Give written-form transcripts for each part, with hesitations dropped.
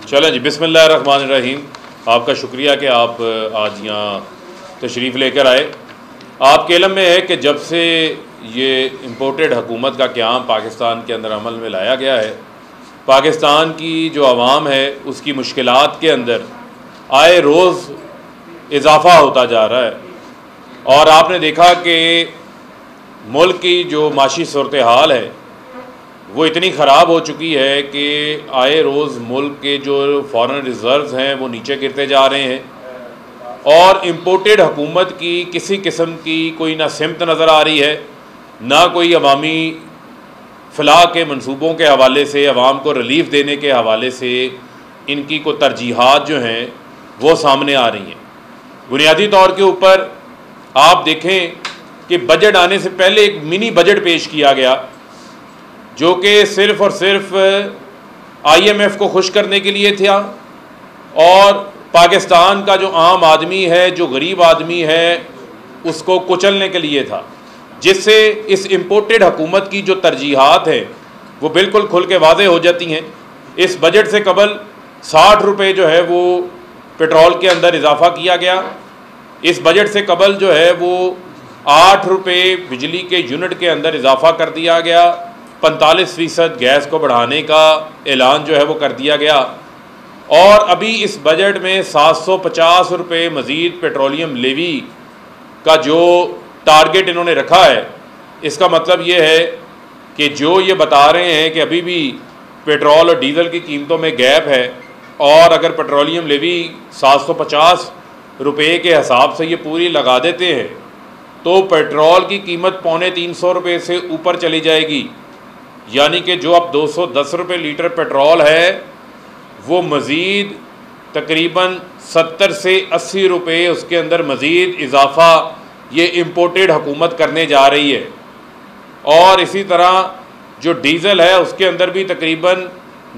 चलें जी, बिस्मिल्लाहिर्रहमानिर्रहीम। आपका शुक्रिया कि आप आज यहाँ तशरीफ़ लेकर आए। आपके इल्म में है कि जब से ये इम्पोर्टेड हुकूमत का क़याम पाकिस्तान के अंदर अमल में लाया गया है, पाकिस्तान की जो आवाम है उसकी मुश्किलात के अंदर आए रोज़ इजाफ़ा होता जा रहा है। और आपने देखा कि मुल्क की जो माशी सूरत हाल है वो इतनी ख़राब हो चुकी है कि आए रोज़ मुल्क के जो फॉरेन रिज़र्व्स हैं वो नीचे गिरते जा रहे हैं और इम्पोर्टेड हुकूमत की किसी किस्म की कोई ना सिमत नज़र आ रही है, ना कोई अवामी फ़लाह के मंसूबों के हवाले से, अवाम को रिलीफ़ देने के हवाले से इनकी को तरजीहात जो हैं वो सामने आ रही हैं। बुनियादी तौर के ऊपर आप देखें कि बजट आने से पहले एक मिनी बजट पेश किया गया जो कि सिर्फ़ और सिर्फ IMF को खुश करने के लिए था और पाकिस्तान का जो आम आदमी है, जो गरीब आदमी है, उसको कुचलने के लिए था, जिससे इस इम्पोर्टेड हुकूमत की जो तरजीहात हैं वो बिल्कुल खुल के वाज़े हो जाती हैं। इस बजट से कबल 60 रुपये जो है वो पेट्रोल के अंदर इजाफ़ा किया गया। इस बजट से कबल जो है वो 8 रुपये बिजली के यूनिट के अंदर इजाफ़ा कर दिया गया। 45% गैस को बढ़ाने का ऐलान जो है वो कर दिया गया और अभी इस बजट में 750 रुपये मज़ीद पेट्रोलियम लेवी का जो टारगेट इन्होंने रखा है, इसका मतलब ये है कि जो ये बता रहे हैं कि अभी भी पेट्रोल और डीज़ल की कीमतों में गैप है और अगर पेट्रोलियम लेवी 750 रुपये के हिसाब से ये पूरी लगा देते हैं तो पेट्रोल की कीमत 250 रुपये से ऊपर चली जाएगी। यानी कि जो अब 210 रुपये लीटर पेट्रोल है वो मज़ीद तकरीबन 70 से 80 रुपये उसके अंदर मज़ीद इजाफ़ा ये इम्पोर्टेड हुकूमत करने जा रही है। और इसी तरह जो डीज़ल है उसके अंदर भी तकरीबन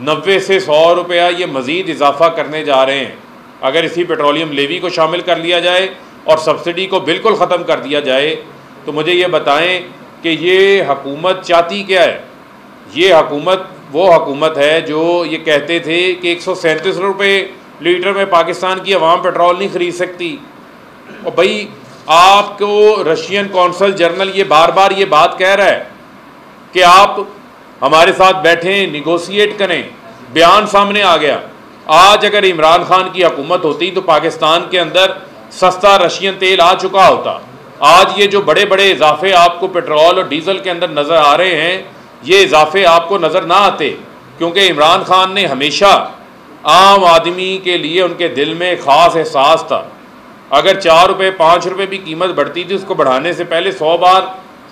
90 से 100 रुपया ये मज़ीद इजाफ़ा करने जा रहे हैं। अगर इसी पेट्रोलियम लेवी को शामिल कर लिया जाए और सब्सिडी को बिल्कुल ख़त्म कर दिया जाए तो मुझे ये बताएं कि ये हुकूमत चाहती क्या है। ये हुकूमत वो हुकूमत है जो ये कहते थे कि 137 रुपये लीटर में पाकिस्तान की अवाम पेट्रोल नहीं ख़रीद सकती। और भाई आपको रशियन कौंसल जनरल ये बार बार ये बात कह रहा है कि आप हमारे साथ बैठें, निगोशिएट करें। बयान सामने आ गया। आज अगर इमरान खान की हुकूमत होती तो पाकिस्तान के अंदर सस्ता रशियन तेल आ चुका होता। आज ये जो बड़े बड़े इजाफे आपको पेट्रोल और डीज़ल के अंदर नज़र आ रहे हैं, ये इजाफे आपको नज़र ना आते, क्योंकि इमरान खान ने हमेशा आम आदमी के लिए उनके दिल में ख़ास एहसास था। अगर 4 रुपये 5 रुपये भी कीमत बढ़ती थी उसको बढ़ाने से पहले 100 बार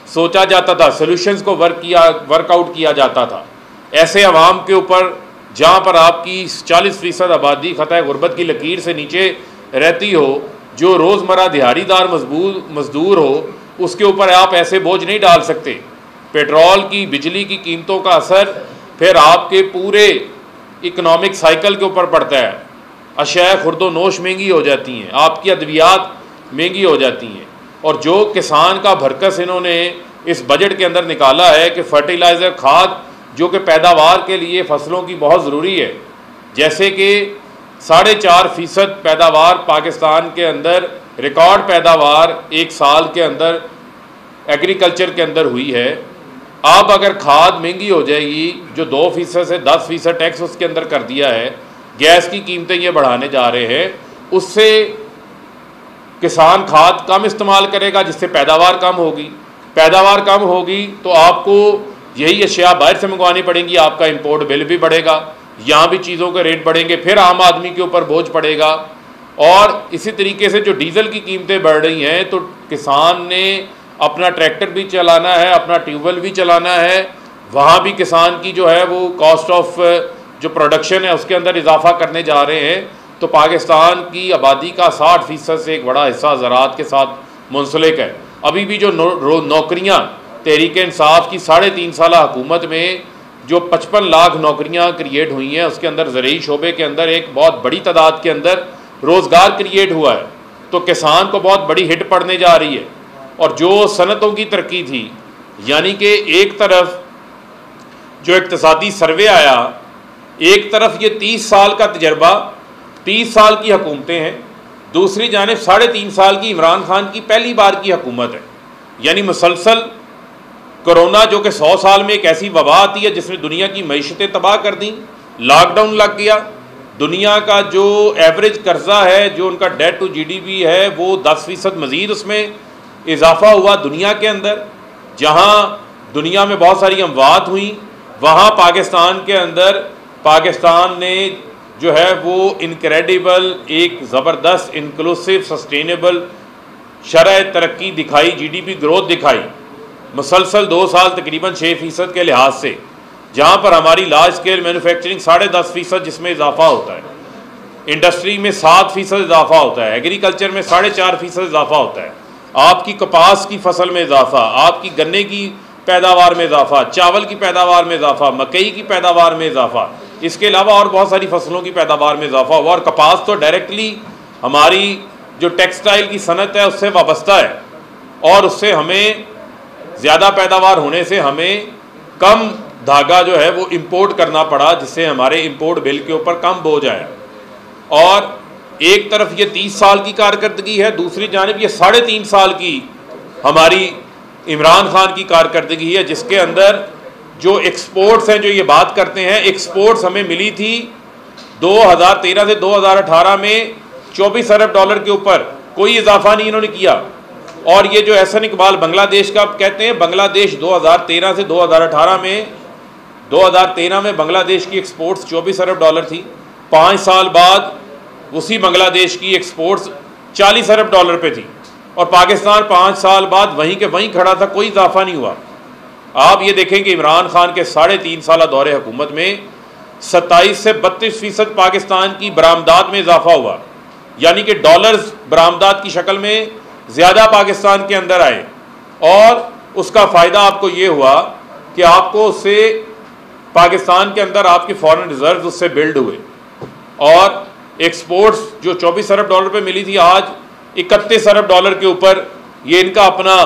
सोचा जाता था, सोल्यूशंस को वर्कआउट किया जाता था। ऐसे अवाम के ऊपर जहाँ पर आपकी 40% आबादी ख़तः गुर्बत की लकीर से नीचे रहती हो, जो रोज़मर्रा दिहाड़ीदार मजदूर हो, उसके ऊपर आप ऐसे बोझ नहीं डाल सकते। पेट्रोल की, बिजली की कीमतों का असर फिर आपके पूरे इकनॉमिक साइकिल के ऊपर पड़ता है। अशिया खुर्दो नोश महंगी हो जाती हैं, आपकी अद्वियात महंगी हो जाती हैं। और जो किसान का भरकस इन्होंने इस बजट के अंदर निकाला है कि फर्टिलाइज़र, खाद जो कि पैदावार के लिए फ़सलों की बहुत ज़रूरी है, जैसे कि 4.5% पैदावार पाकिस्तान के अंदर, रिकॉर्ड पैदावार एक साल के अंदर एग्रीकल्चर के अंदर हुई है। अब अगर खाद महंगी हो जाएगी, जो 2% से 10% टैक्स उसके अंदर कर दिया है, गैस की कीमतें ये बढ़ाने जा रहे हैं, उससे किसान खाद कम इस्तेमाल करेगा जिससे पैदावार कम होगी। पैदावार कम होगी तो आपको यही अशिया बाहर से मंगवानी पड़ेंगी, आपका इंपोर्ट बिल भी बढ़ेगा, यहाँ भी चीज़ों के रेट बढ़ेंगे, फिर आम आदमी के ऊपर बोझ पड़ेगा। और इसी तरीके से जो डीज़ल की कीमतें बढ़ रही हैं तो किसान ने अपना ट्रैक्टर भी चलाना है, अपना ट्यूबवेल भी चलाना है, वहाँ भी किसान की जो है वो कॉस्ट ऑफ जो प्रोडक्शन है उसके अंदर इजाफा करने जा रहे हैं। तो पाकिस्तान की आबादी का 60% से एक बड़ा हिस्सा ज़राअत के साथ मुंसलिक है। अभी भी जो नौकरियाँ तहरीक इंसाफ की 3.5 साल हुकूमत में जो 55 लाख नौकरियाँ क्रिएट हुई हैं, उसके अंदर ज़रूरी शोबे के अंदर एक बहुत बड़ी तादाद के अंदर रोज़गार क्रिएट हुआ है। तो किसान को बहुत बड़ी हिट पड़ने जा रही है। और जो सनतों की तरक्की थी, यानी कि एक तरफ जो इक्तिसादी सर्वे आया एक तरफ ये 30 साल का तजर्बा, 30 साल की हुकूमतें हैं, दूसरी जानिब 3.5 साल की इमरान खान की पहली बार की हुकूमत है। यानी मुसलसल कोरोना, जो कि 100 साल में एक ऐसी वबा आती है जिसने दुनिया की मईशतें तबाह कर दी, लॉकडाउन लग गया, दुनिया का जो एवरेज कर्जा है, जो उनका डेट टू जीडीपी है, वो 10% मज़ीद उसमें इजाफा हुआ दुनिया के अंदर। जहाँ दुनिया में बहुत सारी अमवात हुई, वहाँ पाकिस्तान के अंदर पाकिस्तान ने जो है वो इनक्रेडिबल, एक ज़बरदस्त, इंक्लूसिव, सस्टेनेबल शरह तरक्की दिखाई, जीडीपी ग्रोथ दिखाई मुसलसल 2 साल तकरीबन 6% के लिहाज से, जहाँ पर हमारी लार्ज स्केल मैन्युफैक्चरिंग 10.5% जिसमें इजाफा होता है, इंडस्ट्री में 7% इजाफा होता है, एग्रीकल्चर में 4.5% इजाफा होता है, आपकी कपास की फसल में इजाफा, आपकी गन्ने की पैदावार में इजाफा, चावल की पैदावार में इजाफा, मकई की पैदावार में इजाफा, इसके अलावा और बहुत सारी फसलों की पैदावार में इजाफा हुआ। और कपास तो डायरेक्टली हमारी जो टेक्सटाइल की सनत है उससे वाबस्ता है, और उससे हमें ज़्यादा पैदावार होने से हमें कम धागा जो है वो इंपोर्ट करना पड़ा, जिससे हमारे इंपोर्ट बिल के ऊपर कम बोझ आया। और एक तरफ ये 30 साल की कारकर्दगी है, दूसरी जानिब ये 3.5 साल की हमारी इमरान खान की कारकर्दगी है, जिसके अंदर जो एक्सपोर्ट्स हैं, जो ये बात करते हैं, एक्सपोर्ट्स हमें मिली थी 2013 से 2018 में 24 अरब डॉलर के ऊपर, कोई इजाफा नहीं इन्होंने किया। और ये जो एहसन इकबाल बांग्लादेश का कहते हैं, बांग्लादेश 2013 से 2018 में, 2013 में बांग्लादेश की एक्सपोर्ट्स 24 अरब डॉलर थी, 5 साल बाद उसी बांग्लादेश की एक्सपोर्ट्स 40 अरब डॉलर पे थी, और पाकिस्तान 5 साल बाद वहीं के वहीं खड़ा था, कोई इजाफा नहीं हुआ। आप ये देखें कि इमरान खान के 3.5 साल दौरे हुकूमत में 27 से 32% पाकिस्तान की बरामदात में इजाफा हुआ, यानी कि डॉलर्स बरामदात की शक्ल में ज़्यादा पाकिस्तान के अंदर आए, और उसका फ़ायदा आपको ये हुआ कि आपको उससे पाकिस्तान के अंदर आपके फॉरेन रिजर्व उससे बिल्ड हुए, और एक्सपोर्ट्स जो 24 अरब डॉलर पे मिली थी आज 31 अरब डॉलर के ऊपर, ये इनका अपना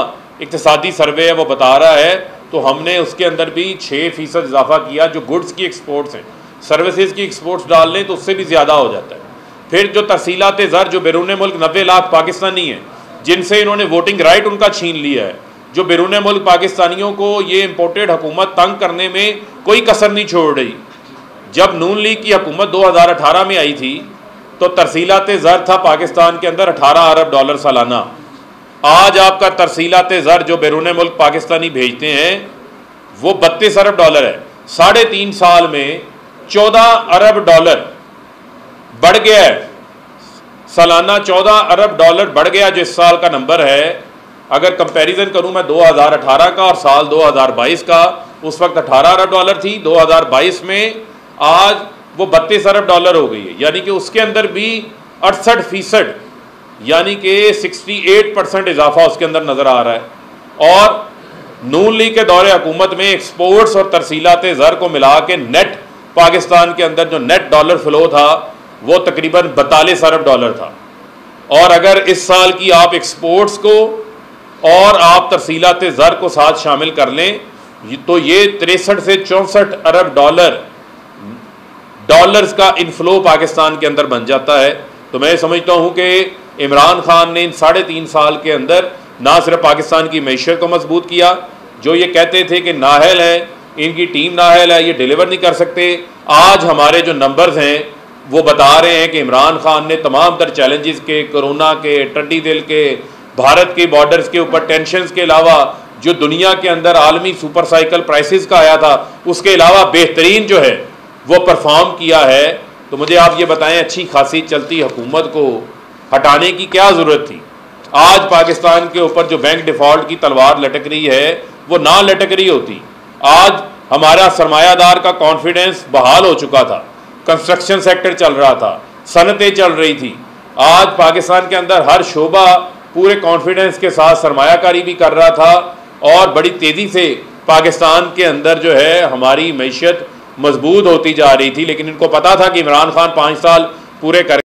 इक्तिसादी सर्वे है वो बता रहा है। तो हमने उसके अंदर भी 6% इजाफा किया। जो गुड्स की एक्सपोर्ट्स हैं, सर्विसेज की एक्सपोर्ट्स डाल लें तो उससे भी ज़्यादा हो जाता है। फिर जो तरसीलात ज़र, जो बैरून मुल्क 90 लाख पाकिस्तानी हैं जिनसे इन्होंने वोटिंग राइट उनका छीन लिया है, जो बैरून मुल्क पाकिस्तानियों को ये इम्पोर्टेड हुकूमत तंग करने में कोई कसर नहीं छोड़ रही। जब नून लीग की हुकूमत 2018 में आई थी तो तरसीलात ज़र था पाकिस्तान के अंदर 18 अरब डॉलर सालाना। आज आपका तरसीलात ज़र जो बैरून मुल्क पाकिस्तानी भेजते हैं वो 32 अरब डॉलर है। 3.5 साल में 14 अरब डॉलर बढ़ गया है, सालाना 14 अरब डॉलर बढ़ गया, जो इस साल का नंबर है। अगर कंपैरिजन करूं मैं 2018 का और साल 2022 का, उस वक्त 18 अरब डॉलर थी, 2022 में आज वो 32 अरब डॉलर हो गई है, यानी कि उसके अंदर भी 68%, यानी कि 68% इजाफा उसके अंदर नज़र आ रहा है। और नून लीग के दौरे हुकूमत में एक्सपोर्ट्स और तरसीलात ज़र को मिला के नेट पाकिस्तान के अंदर जो नेट डॉलर फ्लो था वो तकरीबन 42 अरब डॉलर था। और अगर इस साल की आप एक्सपोर्ट्स को और आप तरसीलात ज़र को साथ शामिल कर लें तो ये 63 से 64 अरब डॉलर्स का इनफ्लो पाकिस्तान के अंदर बन जाता है। तो मैं समझता हूँ कि इमरान खान ने इन 3.5 साल के अंदर ना सिर्फ पाकिस्तान की मैशत को मजबूत किया, जो ये कहते थे कि नाहल है, इनकी टीम नाहल है, ये डिलीवर नहीं कर सकते, आज हमारे जो नंबर्स हैं वो बता रहे हैं कि इमरान खान ने तमाम तर चैलेंजेस के, कोरोना के, टड्डी दिल के, भारत के बॉर्डर्स के ऊपर टेंशन्स के अलावा जो दुनिया के अंदर आलमी सुपर साइकिल प्राइसिस का आया था, उसके अलावा बेहतरीन जो है वो परफॉर्म किया है। तो मुझे आप ये बताएं, अच्छी खासी चलती हुकूमत को हटाने की क्या ज़रूरत थी? आज पाकिस्तान के ऊपर जो बैंक डिफ़ॉल्ट की तलवार लटक रही है वो ना लटक रही होती। आज हमारा सरमायादार का कॉन्फिडेंस बहाल हो चुका था, कंस्ट्रक्शन सेक्टर चल रहा था, सनतें चल रही थी। आज पाकिस्तान के अंदर हर शोबा पूरे कॉन्फिडेंस के साथ सरमायाकारी भी कर रहा था, और बड़ी तेज़ी से पाकिस्तान के अंदर जो है हमारी मैशत मजबूत होती जा रही थी। लेकिन इनको पता था कि इमरान खान 5 साल पूरे कर